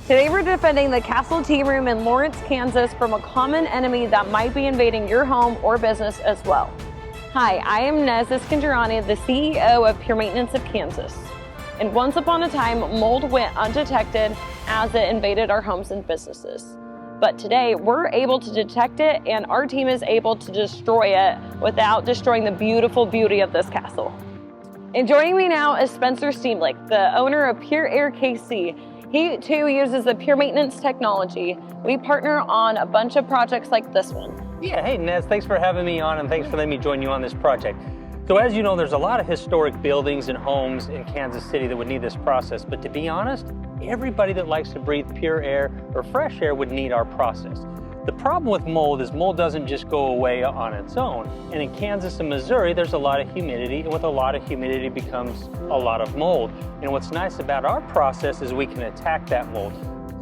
Today we're defending the Castle Tea Room in Lawrence, Kansas from a common enemy that might be invading your home or business as well. Hi, I am Nez Iskandarani, the CEO of Pure Maintenance of Kansas. And once upon a time, mold went undetected as it invaded our homes and businesses. But today we're able to detect it, and our team is able to destroy it without destroying the beautiful beauty of this castle. And joining me now is Spencer Steamlick, the owner of Pure Air KC. He too uses the Pure Maintenance technology. We partner on a bunch of projects like this one. Yeah, hey Nez, thanks for having me on and thanks for letting me join you on this project. So as you know, there's a lot of historic buildings and homes in Kansas City that would need this process, but to be honest, everybody that likes to breathe pure air or fresh air would need our process. The problem with mold is mold doesn't just go away on its own. And in Kansas and Missouri, there's a lot of humidity, and with a lot of humidity becomes a lot of mold. And what's nice about our process is we can attack that mold.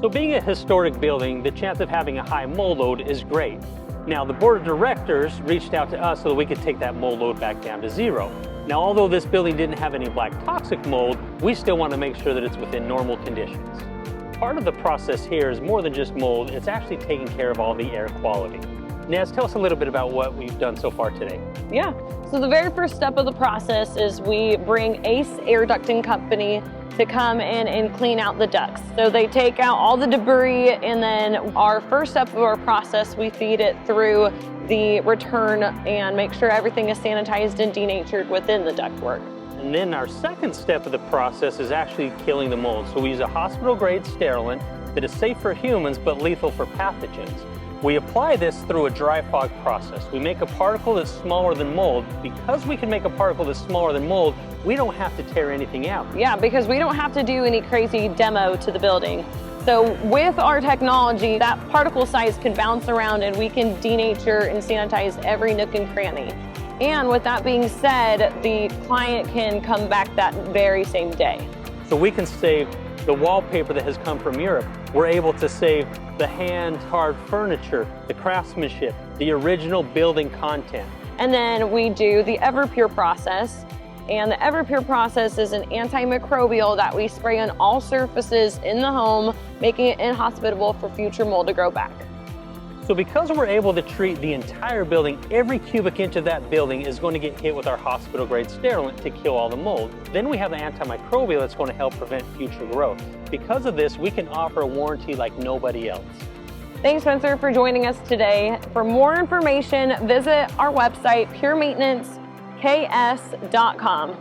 So being a historic building, the chance of having a high mold load is great. Now, the board of directors reached out to us so that we could take that mold load back down to zero. Now, although this building didn't have any black toxic mold, we still want to make sure that it's within normal conditions. Part of the process here is more than just mold, it's actually taking care of all the air quality. Naz, tell us a little bit about what we've done so far today. Yeah, so the very first step of the process is we bring Ace Air Ducting Company to come in and clean out the ducts. So they take out all the debris, and then our first step of our process, we feed it through the return and make sure everything is sanitized and denatured within the ductwork. And then our second step of the process is actually killing the mold. So we use a hospital-grade sterilant that is safe for humans but lethal for pathogens. We apply this through a dry fog process. We make a particle that's smaller than mold. Because we can make a particle that's smaller than mold, we don't have to tear anything out. Yeah, because we don't have to do any crazy demo to the building. So with our technology, that particle size can bounce around and we can denature and sanitize every nook and cranny. And with that being said, the client can come back that very same day. So we can save the wallpaper that has come from Europe. We're able to save the hand-carved furniture, the craftsmanship, the original building content. And then we do the Everpure process. And the Everpure process is an antimicrobial that we spray on all surfaces in the home, making it inhospitable for future mold to grow back. So because we're able to treat the entire building, every cubic inch of that building is going to get hit with our hospital-grade sterilant to kill all the mold. Then we have the antimicrobial that's going to help prevent future growth. Because of this, we can offer a warranty like nobody else. Thanks, Spencer, for joining us today. For more information, visit our website, puremaintenanceks.com.